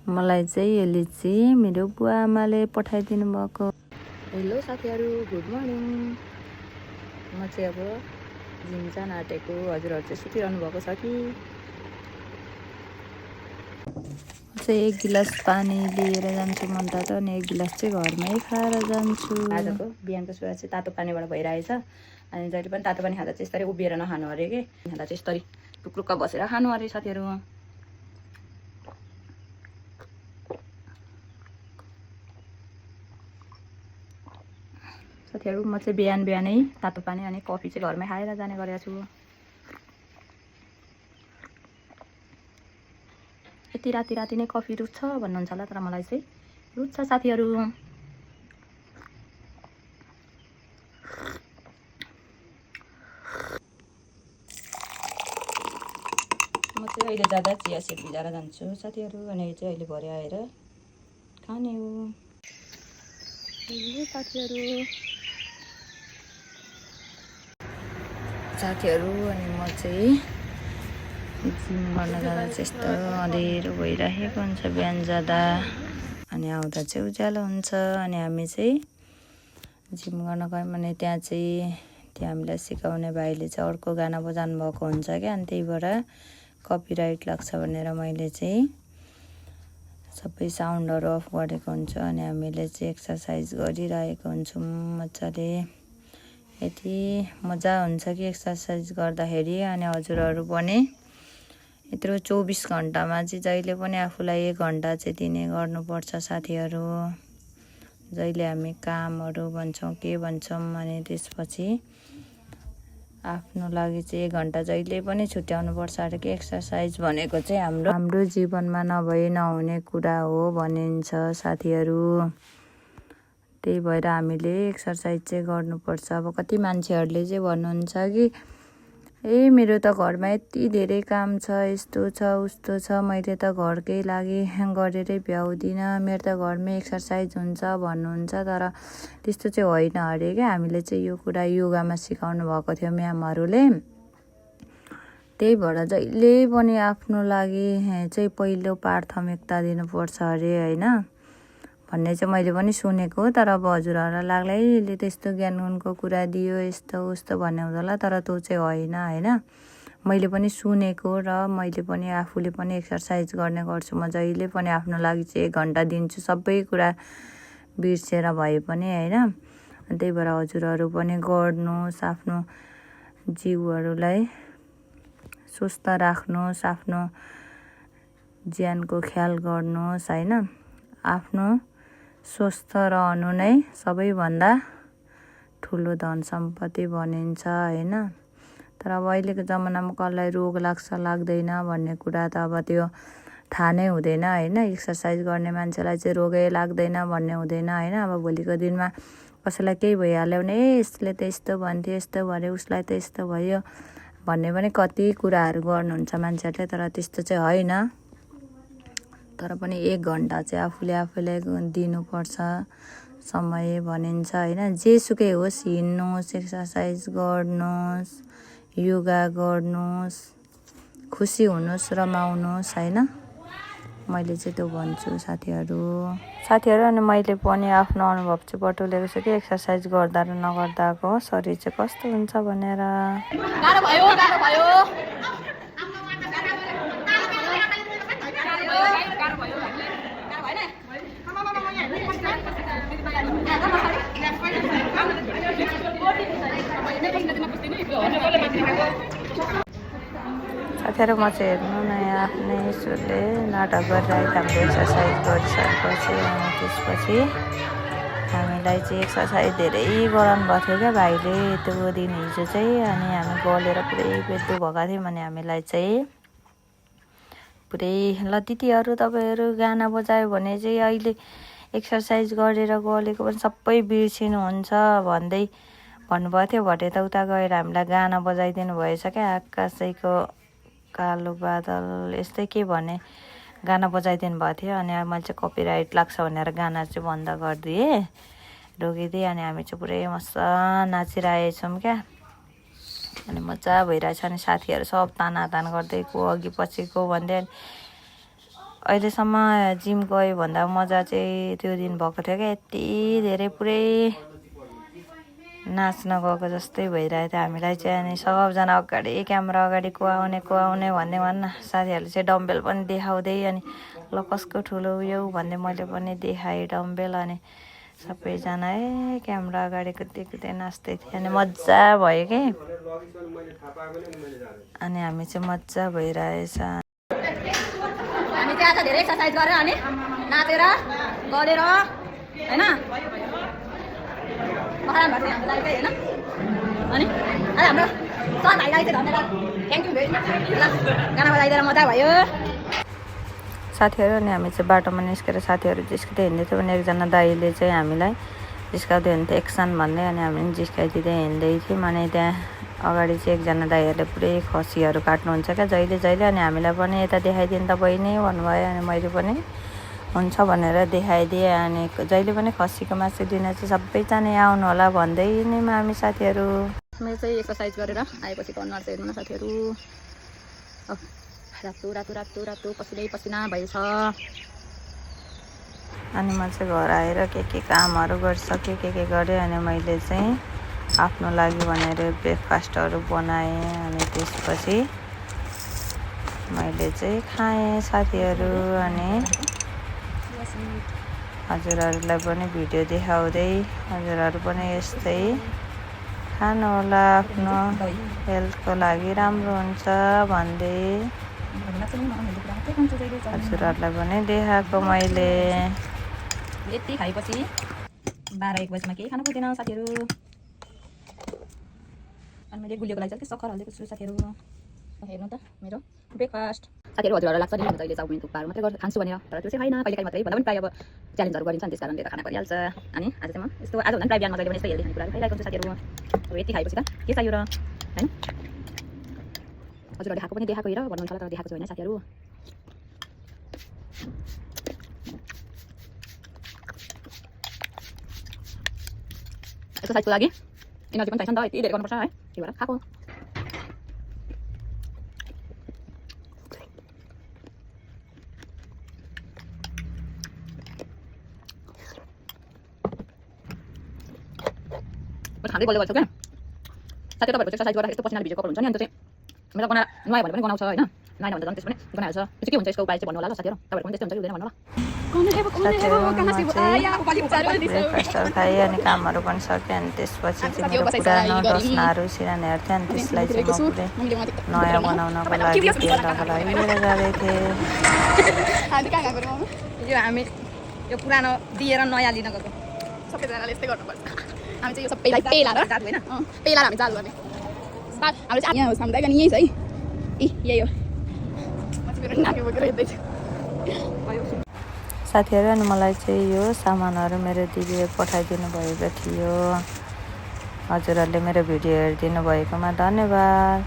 मलाई चाहिँ यो लिची मेरो बुवा आमाले पठाइदिनु भएको। हेलो साथीहरू, गुड मर्निङ। म चाहिँ अब जिम जान आँटेको। हजुरहरू चाहिँ सुतिरहनु भएको छ कि? चाहिँ एक गिलास पानी लिएर जान्छु मन तातो, अनि एक गिलास चाहिँ घरमै खाएर जान्छु। आजको बिहानको सुरुवात चाहिँ तातो पानीबाट भइरहेछ। अनि जहिले पनि तातो पानी खाँदा चाहिँ यस्तरी उभिएर नखानु अरे कि, खाँदा चाहिँ यस्तरी टुक्रुक्क बसेर खानु अरे साथीहरू। साथीहरू म चाहिँ बिहानै तातो पानी अनि कफी चाहिँ घरमै खाएर जाने गरेको छु। यति राति नै कफी रुच्छ भन्नुहुन्छ होला, तर मलाई चाहिँ रुच्छ साथीहरू। म चाहिँ अहिले जाँदा चिया सिड भिजाएर जान्छु साथीहरू, अनि चाहिँ अहिले भरे आएर खाने हो साथीहरू। अनि म चाहिँ जिम गर्न जाँदा चाहिँ यस्तो अँध्यारो भइरहेको हुन्छ बिहान जाँदा, अनि आउँदा चाहिँ उज्यालो हुन्छ। अनि हामी चाहिँ जिम गर्न गयौँ भने त्यहाँ हामीलाई सिकाउने भाइले चाहिँ अर्को गाना बजाउनु भएको हुन्छ क्या, अनि त्यही भएर कपिराइट लाग्छ भनेर मैले चाहिँ सबै साउन्डहरू अफ गरेको हुन्छु। अनि हामीले चाहिँ एक्सर्साइज गरिरहेको हुन्छौँ मजाले। यति मजा हुन्छ कि एक्सर्साइज गर्दाखेरि। अनि हजुरहरू पनि यत्रो 24 घन्टामा चाहिँ जहिले पनि आफूलाई 1 घन्टा चाहिँ दिने गर्नुपर्छ साथीहरू। जहिले हामी कामहरू भन्छौँ के भन्छौँ, अनि त्यसपछि आफ्नो लागि चाहिँ 1 घन्टा जहिले पनि छुट्याउनु पर्छ अरे कि। एक्सर्साइज भनेको चाहिँ हाम्रो जीवनमा नभई नहुने कुरा हो भनिन्छ साथीहरू। त्यही भएर हामीले एक्सर्साइज चाहिँ गर्नुपर्छ। अब कति मान्छेहरूले चाहिँ भन्नुहुन्छ कि मेरो त घरमा यति धेरै काम छ, यस्तो छ उस्तो छ, मैले त घरकै लागि गरेरै भ्याउँदिनँ, मेरो त घरमै एक्सर्साइज हुन्छ भन्नुहुन्छ। तर त्यस्तो चाहिँ होइन अरे क्या। हामीले चाहिँ यो कुरा योगामा सिकाउनु भएको थियो म्यामहरूले। त्यही भएर जहिले पनि आफ्नो लागि चाहिँ पहिलो प्राथमिकता दिनुपर्छ अरे होइन भन्ने चाहिँ मैले पनि सुनेको। तर अब हजुरहरूलाई लाग्ला यसले त्यस्तो ज्ञानको कुरा दियो यस्तो उस्तो भन्ने हुँदैन, तर त्यो चाहिँ होइन। मैले पनि सुनेको र मैले पनि आफूले पनि एक्सर्साइज गर्ने गर्छु। म जहिले पनि आफ्नो लागि चाहिँ 1 घन्टा दिन्छु, सबै कुरा बिर्सेर भए पनि होइन। त्यही भएर हजुरहरू पनि गर्नुहोस्, आफ्नो जिउहरूलाई स्वस्थ राख्नुहोस्, आफ्नो ज्यानको ख्याल गर्नुहोस् होइन। आफ्नो स्वस्थ रहनु नै सबैभन्दा ठुलो धन सम्पत्ति भनिन्छ होइन। तर अब अहिलेको जमानामा कसलाई रोग लाग्छ लाग्दैन भन्ने कुरा त अब त्यो थाहा नै हुँदैन होइन। एक्सर्साइज गर्ने मान्छेलाई चाहिँ रोगै लाग्दैन भन्ने हुँदैन होइन। अब भोलिको दिनमा कसैलाई केही भइहाल्यो भने यसले त यस्तो भन्थ्यो, यस्तो भन्यो, उसलाई त यस्तो भयो भन्ने पनि कति कुराहरू गर्नुहुन्छ मान्छेहरूले, तर त्यस्तो चाहिँ होइन। तर पनि 1 घन्टा चाहिँ आफूले दिनुपर्छ समय भनिन्छ होइन। जेसुकै होस्, हिँड्नुहोस्, एक्सर्साइज गर्नुहोस्, योगा गर्नुहोस्, खुसी हुनुहोस्, रमाउनुहोस् होइन। मैले चाहिँ त्यो भन्छु साथीहरू। अनि मैले पनि आफ्नो अनुभव चाहिँ बटुलेको छु कि एक्सर्साइज गर्दा र नगर्दाको शरीर चाहिँ कस्तो हुन्छ भनेर। साथीहरू म चाहिँ हेर्नु नयाँ आफ्नै सुरले नाटक गरिरहेको हाम्रो एक्सर्साइज गरिसकेपछि, अनि त्यसपछि हामीलाई चाहिँ एक्सर्साइज धेरै गराउनु भएको थियो क्या भाइले त्यो दिन हिजो चाहिँ। अनि हामी गलेर पुरै बेच्दु भएका थियौँ। अनि हामीलाई चाहिँ पुरै ल दिदीहरू तपाईँहरू गाना बजायो भने चाहिँ अहिले एक्सर्साइज गरेर गलेको पनि सबै बिर्सिनुहुन्छ भन्दै भन्नुभएको थियो। भरे त उता गएर हामीलाई गाना बजाइदिनु भएछ क्या। आकाशैको कालो बादल यस्तै के भने गाना बजाइदिनु भएको थियो। अनि मैले चाहिँ कपिराइट लाग्छ भनेर गाना चाहिँ बन्द गरिदिएँ, रोकिदिएँ। अनि हामी चाहिँ पुरै मजा नाचिरहेछौँ क्या। अनि मजा भइरहेछ। अनि साथीहरू सब तानातान गर्दै को अघि पछिको भन्दै अहिलेसम्म जिम गयो भन्दा मजा चाहिँ त्यो दिन भएको थियो क्या। यति धेरै पुरै नाच्न गएको जस्तै भइरहेको थियो हामीलाई चाहिँ। अनि सबजना अगाडि क्यामेरा अगाडि को आउने भन्ने भन्न साथीहरूले चाहिँ डम्बेल पनि देखाउँदै अनि ल कसको ठुलो उयो भन्ने मैले पनि देखाएँ डम्बेल। अनि सबैजना क्यामेरा अगाडि कुद्दै नाच्दै थियो अनि मजा भयो कि। अनि हामी चाहिँ मजा भइरहेछ। हामी चाहिँ आज धेरै एक्सर्साइज गरेर अनि नाचेर गरेर हैन महाराम भन्छ हाम्रो लागि हैन। अनि आज हाम्रो सर भाइलाई चाहिँ धन्यवाद थ्याङ्क यू भेरी मच ल गाना बजाइदिएर मजा भयो साथीहरू। अनि हामी चाहिँ बाटोमा निस्केर साथीहरू जिस्किँदै हिँड्दै थियौँ। अनि एकजना दाइले चाहिँ हामीलाई जिस्काउँदै हुन्थ्यो एक्सन भन्दै। अनि हामी पनि जिस्काइदिँदै हिँड्दै थियौँ। अनि त्यहाँ अगाडि चाहिँ एकजना दाइहरूले पुरै खसीहरू काट्नुहुन्छ क्या जहिले। अनि हामीलाई पनि यता देखाइदिनु त बहिनी भन्नुभयो। अनि मैले पनि हुन्छ भनेर देखाइदिएँ। अनि जहिले पनि खसीको मासु दिन चाहिँ सबैजना आउनु होला भन्दै नै हामी साथीहरू। मैले चाहिँ एक्सर्साइज गरेर आएपछि अनुहार चाहिँ हेर्नु न साथीहरू रातो पसिना भएछ। अनि म चाहिँ घर आएर के कामहरू गरिसकेँ के गरेँ। अनि मैले चाहिँ आफ्नो लागि भनेर ब्रेकफास्टहरू बनाएँ। अनि त्यसपछि मैले चाहिँ खाएँ साथीहरू। अनि हजुरहरूलाई पनि भिडियो देखाउँदै हजुरहरू पनि यस्तै खानु होला आफ्नो हेल्थको लागि राम्रो हुन्छ भन्दै हजुरहरूलाई पनि देखाएको मैले। यति खाएपछि 12-1 बजीमा केही खानु पर्दैन साथीहरू। अनि मैले गुलियोको लागि चाहिँ सक्खर हालिदिएको छु साथीहरू। हेर्नु त मेरो ब्रेकफास्ट साथीहरू। हजुरहरूलाई लाग्छ नि म जहिले चाउमिन थुक्पाहरू मात्रै गरेर खान्छु भनेर, तर त्यो चाहिँ होइन कहिलेकाहीँ मात्रै भन्दा पनि प्रायः अब च्यालेन्जहरू गरिन्छ नि त्यस कारणले त खाना परिहाल्छ। अनि आज चाहिँ म यस्तो आज भन्दा प्रायः बिहान मजाले पनि यस्तो हेल्दी खानेकुराहरू खाइरहेको छु साथीहरू। अब यति खाएपछि त के चाहियो र हैन। हजुरहरूले खाएको पनि देखाएको हेर भन्नुहुन्छ होला तर देखाएको छु होइन साथीहरू। एक्सर्साइजको लागि एनर्जी पनि चाहिन्छ नि त यति धेरै गर्नुपर्छ है त्यही भएर खाएको। खाँदै बोल्दै गर्छु क्या साथी। तपाईँहरूको एक्सर्साइज गरेर यस्तो पसिनाले भिजेको हुन्छ नि। अन्त चाहिँ मेरो गना नुहायो भने पनि गनाउँछ होइन, नुहाएन भने त झन् त्यस पनि गनाइहाल्छ। त्यो चाहिँ के हुन्छ यसको उपाय चाहिँ भन्नु होला ल साथीहरू। तपाईँहरूको पनि त्यस्तै हुन्छ कि हुँदैन भन्नु होला। ब्रेकफास्टहरू खाएँ अनि कामहरू पनि सकेँ। अनि त्यसपछि चाहिँ मेरो पुरानो डस्नाहरू सिरानीहरू थियो। अनि त्यसलाई चाहिँ म पुरै नयाँ बनाउनको लागि पेल्नको लागि लिएर जाँदै थिएँ। यो हामी यो पुरानो दिएर नयाँ लिन गएको सबैजनाले यस्तै गर्नुपर्छ। हामी चाहिँ यो सबैलाई पेलाएर जादु होइन पेलाएर हामी जादु गर्ने हाम्रो चाहिँ यहाँ सामुदायिक अनि यही छ है। यही हो मेरो नानी बोकेर हेर्दैछु साथीहरू। अनि मलाई चाहिँ यो सामानहरू मेरो दिदीले पठाइदिनु भएको थियो। हजुरहरूले मेरो भिडियो हेरिदिनु भएकोमा धन्यवाद।